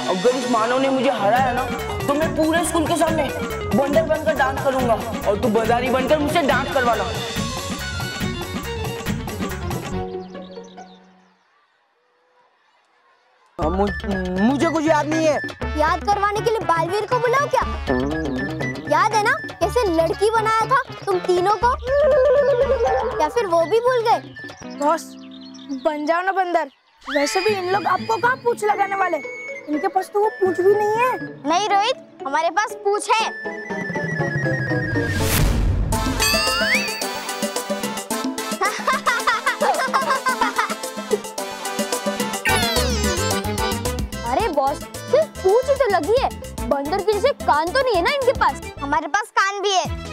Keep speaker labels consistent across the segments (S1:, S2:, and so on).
S1: अगर इस मानव ने मुझे हराया ना तो मैं पूरे स्कूल के सामने बंदर बनकर डांस करूंगा और तू बाजारी बनकर मुझसे डांस करवाना। मुझे कुछ याद नहीं है।
S2: याद करवाने के लिए बालवीर को बुलाओ क्या? याद है ना कैसे लड़की बनाया था तुम तीनों को? या फिर वो भी भूल गए?
S3: बॉस बन जाओ ना बंदर। वैसे भी इन लोग आपको कहाँ पूंछ लगाने वाले, इनके पास तो वो पूंछ भी नहीं है।
S2: नहीं रोहित, हमारे पास पूंछ है। अरे बॉस सिर्फ पूंछ ही तो लगी है, बंदर के जैसे कान तो नहीं है ना इनके पास? हमारे पास कान भी है।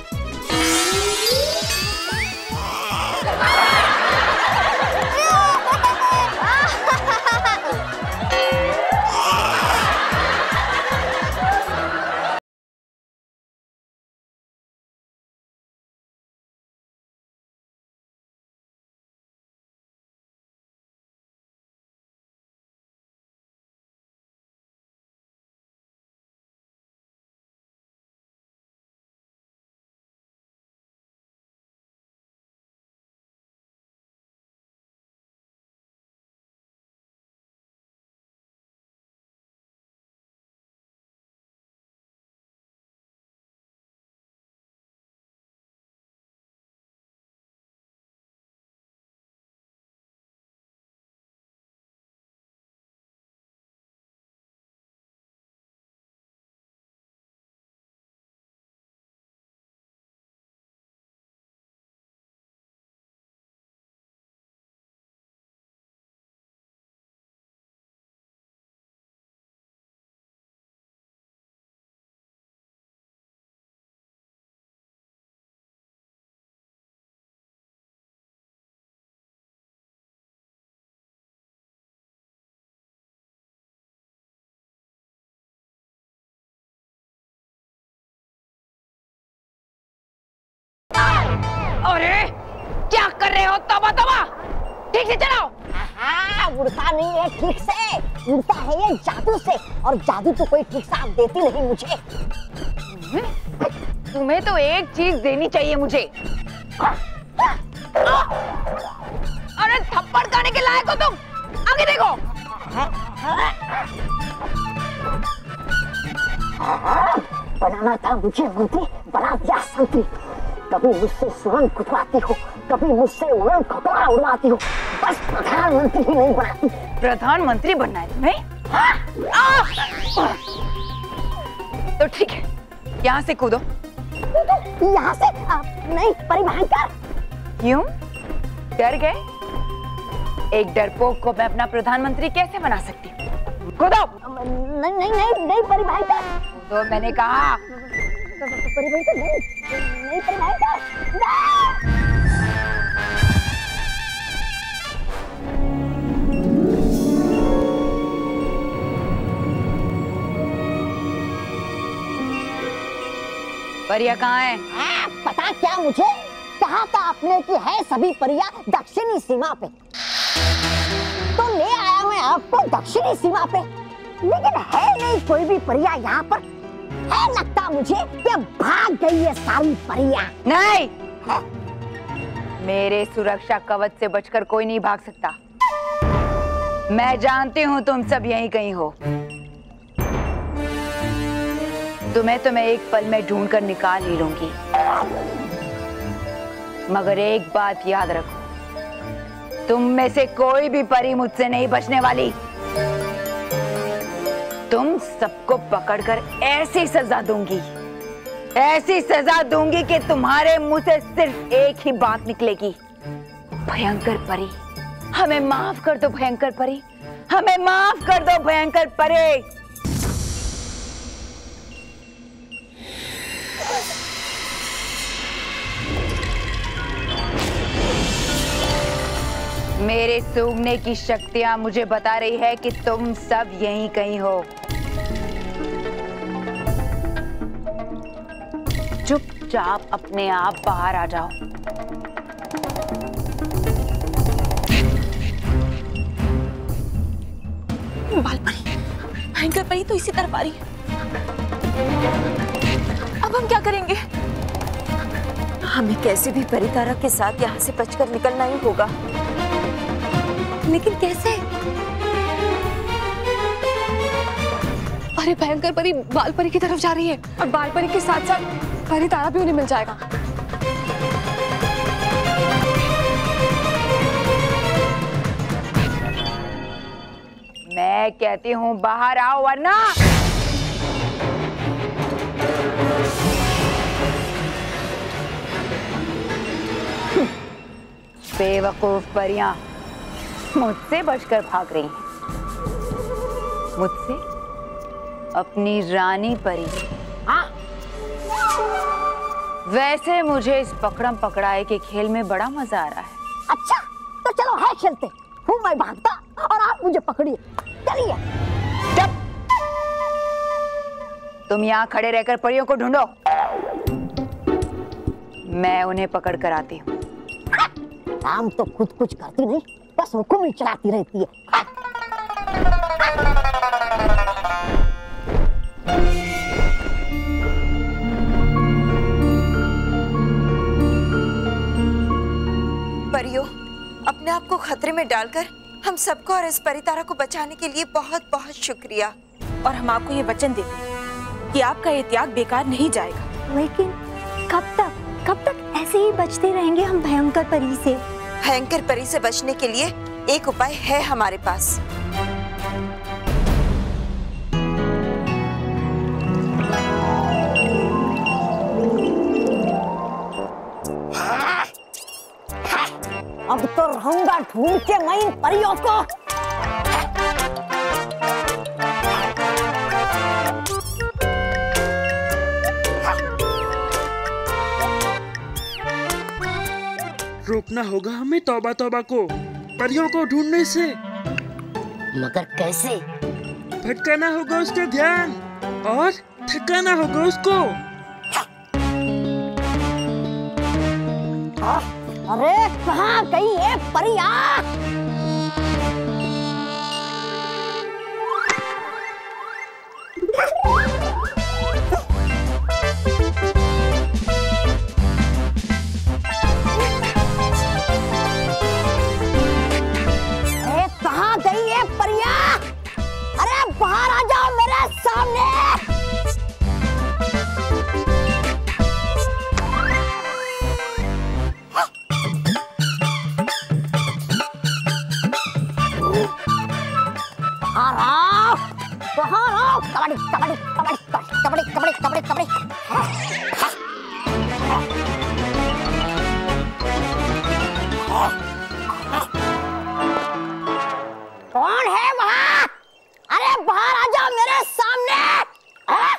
S4: अरे क्या कर रहे हो? तोबा तोबा, ठीक से चलाओ।
S5: हाँ, उड़ता नहीं है ठीक से, उड़ता है ये जादू से, और जादू तो कोई ठीक से आप देती नहीं मुझे।
S4: तुम्हें तो एक चीज देनी चाहिए मुझे। अरे थप्पड़ खाने के लायक हो तुम, आगे देखो।
S5: बनाना था मुझे मंत्री, बना दिया संतरी। कभी मुझसे सुरंग खुदवाती हो, कभी मुझसे उड़न खतरा उड़वाती हो, बस प्रधानमंत्री ही नहीं बनाती।
S4: प्रधानमंत्री बनना है तुम्हें? तो ठीक है, यहाँ से कूदो।
S5: यहाँ से? नहीं परिभयंकर।
S4: क्यों डर गए? एक डरपोक को मैं अपना प्रधानमंत्री कैसे बना सकती हूँ? कूदो।
S5: नहीं नहीं नहीं नहीं परिभयंकर।
S4: तो मैंने कहा
S5: परिभयंकर नहीं परिभयंकर।
S4: परिया कहाँ है?
S5: पता क्या मुझे? कहा था आपने कि है सभी परिया दक्षिणी सीमा पे, तो ले आया मैं आपको दक्षिणी सीमा पे, लेकिन है नहीं कोई भी परिया यहाँ पर। है लगता मुझे कि भाग गई है सारी परिया।
S4: नहीं, मेरे सुरक्षा कवच से बचकर कोई नहीं भाग सकता। मैं जानती हूँ तुम सब यहीं कहीं हो। तुम्हें तो मैं एक पल में ढूंढ कर निकाल ही लूंगी, मगर एक बात याद रखो, तुम में से कोई भी परी मुझसे नहीं बचने वाली। तुम सबको पकड़कर ऐसी सजा दूंगी, ऐसी सजा दूंगी कि तुम्हारे मुंह से सिर्फ एक ही बात निकलेगी, भयंकर परी, हमें माफ कर दो भयंकर परी, हमें माफ कर दो भयंकर परी। मेरे सूंघने की शक्तियां मुझे बता रही है कि तुम सब यहीं कहीं हो। चुपचाप अपने आप बाहर आ जाओ।
S3: बाल परी, भयंकर परी तो इसी तरफ आ रही है। अब हम क्या करेंगे?
S4: हमें कैसे भी परितारा के साथ यहाँ से बचकर निकलना ही होगा, लेकिन कैसे?
S6: अरे भयंकर परी बाल परी की तरफ जा रही है और बाल परी के साथ साथ परितारा भी उन्हें मिल जाएगा।
S4: मैं कहती हूँ बाहर आओ वरना बेवकूफ परियां मुझसे बचकर भाग रही हैं। मुझसे? अपनी रानी परी? हाँ। वैसे मुझे इस पकड़म पकड़ाई के खेल में बड़ा मजा आ रहा है।
S5: अच्छा तो चलो है खेलते, हूँ मैं भागता और आप मुझे पकड़िए। चलिए।
S4: तुम यहाँ खड़े रहकर परियों को ढूंढो, मैं उन्हें पकड़ कर आती हूँ।
S5: काम तो खुद कुछ करती नहीं, बस हुक्म ही चलाती रहती है।
S7: परियों, अपने आप को खतरे में डालकर हम सबको और इस परितारा को बचाने के लिए बहुत बहुत शुक्रिया।
S3: और हम आपको ये वचन देते हैं कि आपका ये त्याग बेकार नहीं जाएगा।
S2: लेकिन कब तक ऐसे ही बचते रहेंगे हम भयंकर परी से?
S7: भयंकर परी से बचने के लिए एक उपाय है हमारे पास।
S5: अब तो रहूंगा ढूंढ के मैं इन परियों को।
S8: रोकना होगा हमें तौबा तौबा को परियों को ढूंढने से।
S5: मगर कैसे?
S8: भटकाना होगा उसका ध्यान और थकाना होगा उसको।
S5: अरे कहाँ गई ये परिया? कहाँ गई ये परिया? अरे बाहर आ जाओ मेरे सामने। कबड्डी कबड्डी कबड्डी कबड्डी कबड्डी कबड्डी कबड्डी। कौन है वहाँ? अरे बाहर आ जाओ मेरे सामने। अरे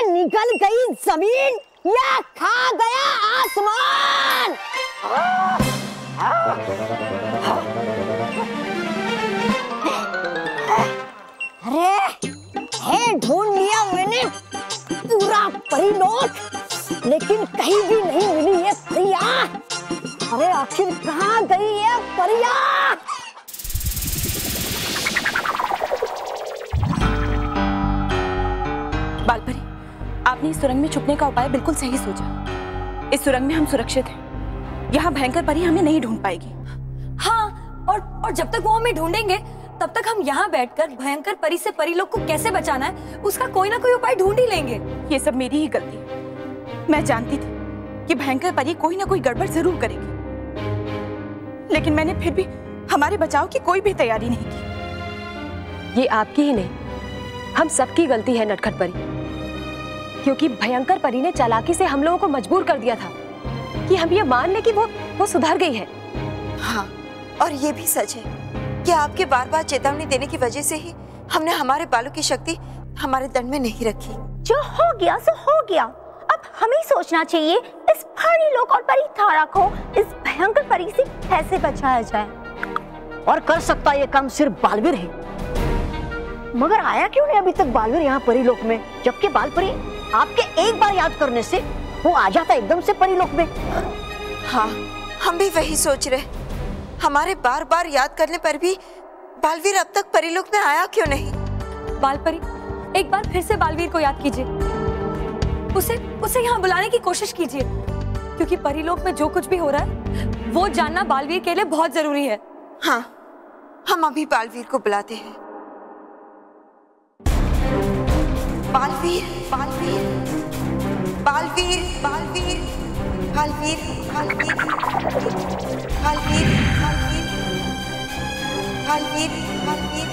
S5: निकल गई जमीन या खा गया आसमान। अरे ढूंढ लिया मैंने पूरा परिलोक, लेकिन कहीं भी नहीं मिली ये परिया। अरे आखिर कहाँ गई ये परिया?
S3: बालपरी, आपने इस सुरंग में छुपने का उपाय बिल्कुल सही सोचा। इस सुरंग में हम सुरक्षित हैं। यहाँ भयंकर परी हमें नहीं ढूंढ पाएगी।
S9: हाँ, और जब तक वो हमें ढूंढेंगे तब तक हम यहाँ बैठकर भयंकर परी से परी लोग को कैसे बचाना है उसका कोई ना कोई उपाय ढूंढ ही लेंगे।
S3: ये सब मेरी ही गलती है। मैं जानती थी कि भयंकर परी कोई ना कोई गड़बड़ जरूर करेगी, लेकिन मैंने फिर भी हमारे बचाव की कोई भी तैयारी नहीं की।
S6: ये आपकी ही नहीं, हम सबकी गलती है नटखट परी, क्योंकि भयंकर परी ने चालाकी से हम लोगों को मजबूर कर दिया था कि हम ये मान लें कि वो सुधर गई है।
S7: हाँ, और ये भी सच है कि आपके बार बार चेतावनी देने की वजह से ही हमने हमारे बालों की शक्ति हमारे दंड में नहीं रखी।
S2: जो हो गया सो हो गया। अब हमें सोचना चाहिए इस परी लोक और परितारा को इस भयंकर परी से कैसे बचाया जाए।
S5: और कर सकता ये काम सिर्फ बालवीर है। मगर आया क्यों नहीं अभी तक बालवीर यहाँ परीलोक में, जबकि बालपरी आपके एक बार याद करने से वो आ जाता एकदम से परीलोक में।
S7: हाँ, हम भी वही सोच रहे, हमारे बार बार याद करने पर भी बालवीर अब तक परीलोक में आया क्यों नहीं।
S9: बालपरी, एक बार फिर से बालवीर को याद कीजिए, उसे यहाँ बुलाने की कोशिश कीजिए, क्योंकि परीलोक में जो कुछ भी हो रहा है वो जानना बालवीर के लिए बहुत जरूरी है।
S7: हाँ, हम अभी बालवीर को बुलाते हैं। बालवीर, बालवीर, बालवीर, बालवीर, बालवीर, बालवीर, बालवीर, बालवीर, बालवीर, बालवीर,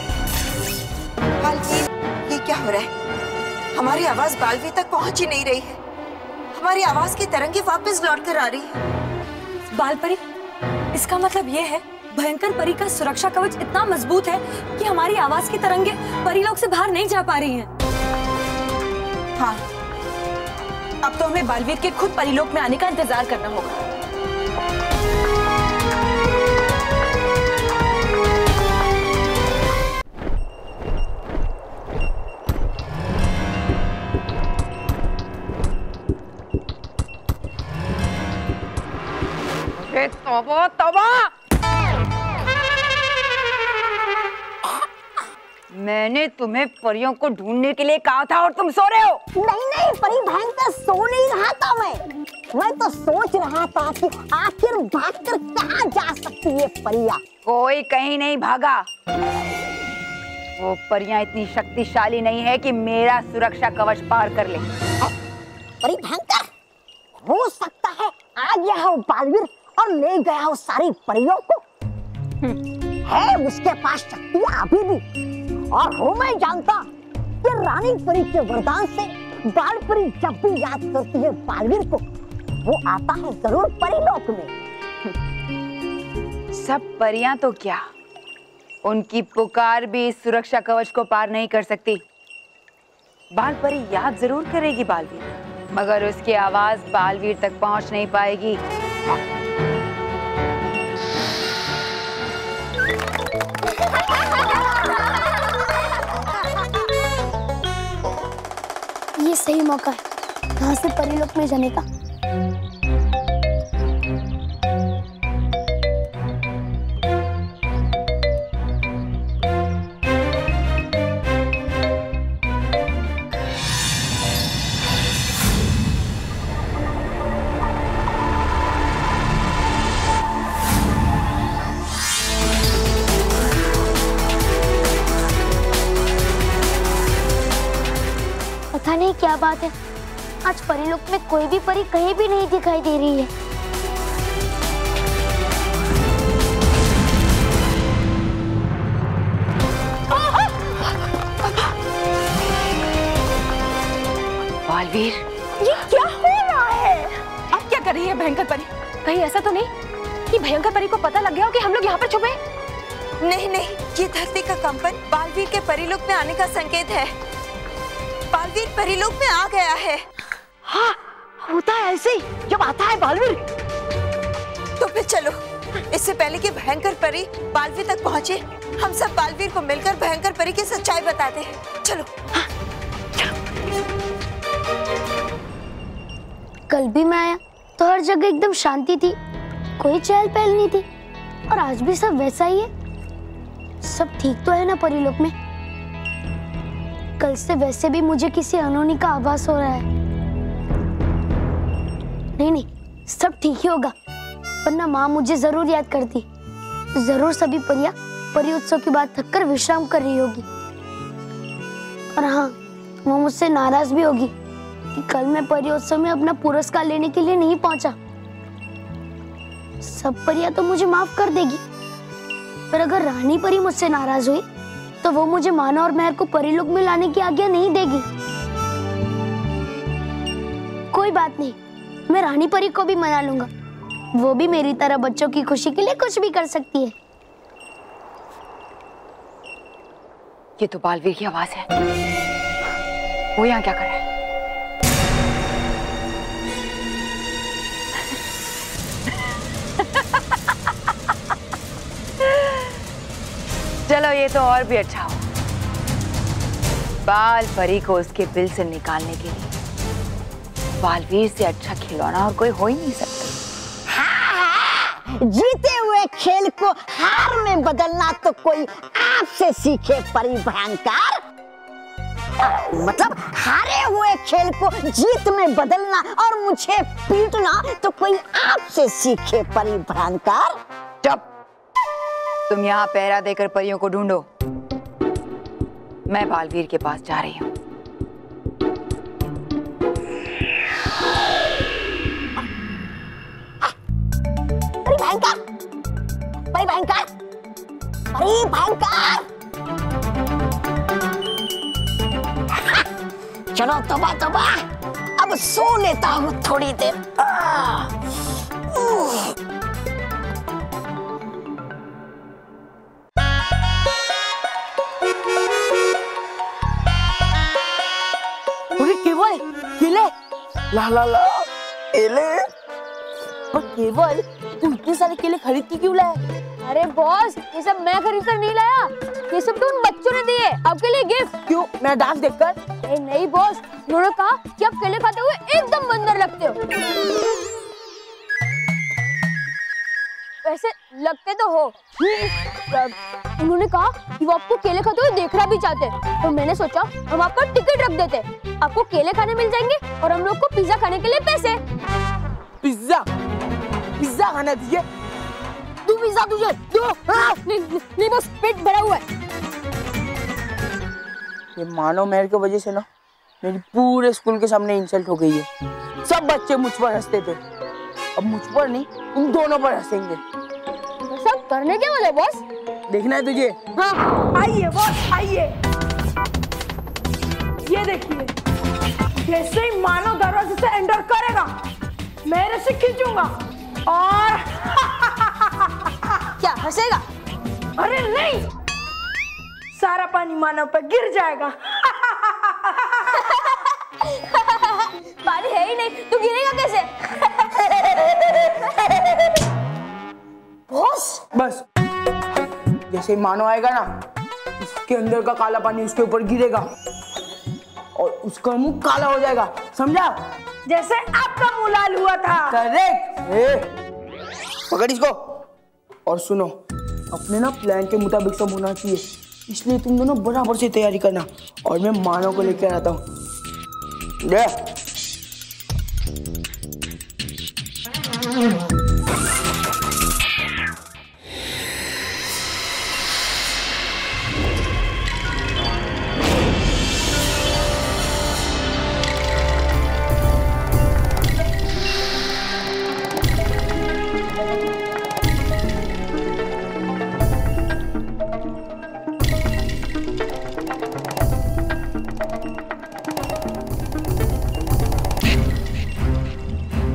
S7: बालवीर। ये क्या हो रहा है? हमारी आवाज बालवीर तक पहुंच ही नहीं रही है। हमारी आवाज की तरंगे वापस लौट कर आ रही है।
S9: बालपरी, इसका मतलब ये है भयंकर परी का सुरक्षा कवच इतना मजबूत है कि हमारी आवाज की तरंगे परीलोक से बाहर नहीं जा पा रही हैं।
S3: हाँ, अब तो हमें बालवीर के खुद परीलोक में आने का इंतजार करना होगा।
S4: तौबा तौबा, मैंने तुम्हें परियों को ढूंढने के लिए कहा था और तुम सो रहे हो।
S5: नहीं नहीं परी भयंकर, सो नहीं रहा था मैं तो सोच रहा था कि आखिर भागकर कहाँ जा सकती है परियां।
S4: कोई कहीं नहीं भागा। वो परियां इतनी शक्तिशाली नहीं है कि मेरा सुरक्षा कवच पार कर ले।
S5: परी भयंकर, हो सकता है आ गया हो बालवीर और ले गया हो सारी परियों को। है उसके पास शक्तियां अभी भी, और हो मैं जानता कि रानी परी के वरदान से बालपरी जब भी याद करती है बालवीर को, वो आता है जरूर परीलोक में।
S4: सब परियां तो क्या, उनकी पुकार भी इस सुरक्षा कवच को पार नहीं कर सकती। बालपरी याद जरूर करेगी बालवीर, मगर उसकी आवाज बालवीर तक पहुंच नहीं पाएगी।
S2: ये सही मौका है यहाँ से परीलोक में जाने का। पता नहीं क्या बात है, आज परीलोक में कोई भी परी कहीं भी नहीं दिखाई दे रही है।
S4: बालवीर,
S3: ये क्या हो रहा है? अब क्या कर रही है भयंकर परी?
S6: कहीं ऐसा तो नहीं कि भयंकर परी को पता लग गया हो कि हम लोग यहाँ पर छुपे?
S7: नहीं नहीं, ये धरती का कंपन बालवीर के परीलोक में आने का संकेत है। बालवीर परीलोक में आ गया है।
S5: हाँ, होता है ऐसे ही जब आता है बालवीर।
S7: तो फिर चलो, इससे पहले कि भयंकर परी बालवीर तक पहुंचे, हम सब बालवीर को मिलकर भयंकर परी की सच्चाई बताते हैं। चलो। हाँ,
S2: कल भी मैं आया तो हर जगह एकदम शांति थी, कोई चहल पहल नहीं थी, और आज भी सब वैसा ही है। सब ठीक तो है ना परीलोक में? कल से वैसे भी मुझे किसी अनहोनी का आभास हो रहा है। नहीं, सब ठीक ही होगा, वरना माँ मुझे जरूर याद करती। जरूर सभी परियां परी उत्सव के बाद थककर विश्राम कर रही होगी। और हाँ, वो मुझसे नाराज भी होगी कि कल मैं परी उत्सव में अपना पुरस्कार लेने के लिए नहीं पहुंचा। सब परियां तो मुझे माफ कर देगी, पर अगर रानी परी मुझसे नाराज हुई तो वो मुझे माना और महर को परीलोक में लाने की आज्ञा नहीं देगी। कोई बात नहीं, मैं रानी परी को भी मना लूंगा। वो भी मेरी तरह बच्चों की खुशी के लिए कुछ भी कर सकती है।
S4: ये तो बालवीर की आवाज है। वो यहाँ क्या कर रहा है? चलो ये तो और भी अच्छा हो। बाल परी को उसके बिल से निकालने के लिए बालवीर से अच्छा खिलौना और कोई हो ही नहीं सकता।
S5: जीते हुए खेल को हार में बदलना तो कोई आपसे सीखे परी भयंकर। मतलब हारे हुए खेल को जीत में बदलना और मुझे पीटना तो कोई आपसे सीखे परी भयंकर।
S4: चुप! तुम यहाँ पहरा देकर परियों को ढूंढो, मैं बालवीर के पास जा रही हूँ।
S5: परी भयंकर, परी भयंकर, परी भयंकर। चलो तोबा तोबा, अब सो लेता हूँ थोड़ी देर।
S1: केवल केले, ला ला ला केले। पर केवल तू इतने सारे केले खरीद के क्यों लाया?
S2: अरे बॉस, ये सब मैं खरीद कर नहीं लाया, ये सब तो उन बच्चों ने दिए आपके लिए गिफ्ट।
S1: क्यों? मैं डांस देखकर?
S2: नहीं बॉस, उन्होंने कहा कि आप केले खाते हुए एकदम बंदर लगते हो। वैसे लगते तो हो। उन्होंने कहा कि वो आपको केले खाते हुए देखना भी चाहते हैं, तो मैंने सोचा हम आपको टिकट रख देते, आपको केले खाने मिल जाएंगे और हम लोग को पिज्जा खाने के लिए पैसे।
S1: पिज्जा? पिज्जा खाना तुझे? तू पिज्जा तुझे दो?
S2: नहीं बॉस, पेट भरा हुआ है।
S1: ये मानो मेहर की वजह से ना मेरी पूरे स्कूल के सामने इंसल्ट हो गई है। सब बच्चे मुझ पर हंसते थे, अब मुझ पर नहीं उन दोनों पर हंसेंगे।
S2: सब करने के वाले बॉस?
S1: देखना है तुझे?
S3: हाँ, आइए बॉस आइए। ये देखिए, जैसे ही मानव दरवाजे से एंटर करेगा मैं इसे खींचूंगा और
S2: क्या हंसेगा?
S3: अरे नहीं, सारा पानी मानव पर गिर जाएगा।
S2: पानी है ही नहीं तो गिरेगा कैसे?
S1: बॉस बस, जैसे मानो आएगा ना, इसके अंदर का काला पानी उसके ऊपर गिरेगा और उसका मुंह काला हो जाएगा, समझा?
S3: जैसे आपका मुंह लाल हुआ था।
S1: करेक्ट। पकड़ इसको और सुनो, अपने ना प्लान के मुताबिक सब होना चाहिए, इसलिए तुम दोनों बराबर से तैयारी करना और मैं मानव को लेकर आता हूँ।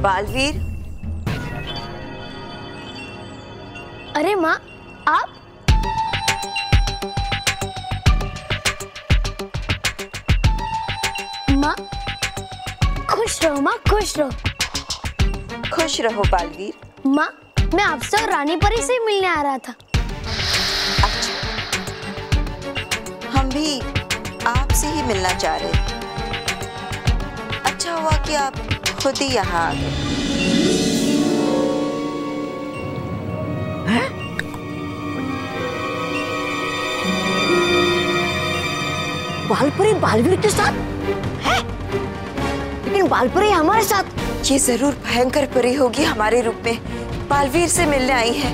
S7: बालवीर,
S2: अरे माँ, आप? माँ खुश रहो, माँ खुश रहो।
S7: खुश रहो बालवीर।
S2: माँ, मैं आपसे और रानी परी से मिलने आ रहा था।
S7: अच्छा, हम भी आपसे ही मिलना चाह रहे थे। अच्छा हुआ कि आप खुद ही यहाँ आ गए।
S5: बालपरी बालवीर के साथ है, लेकिन बालपरी हमारे साथ।
S7: ये जरूर भयंकर परी होगी, हमारे रूप में बालवीर से मिलने आई है।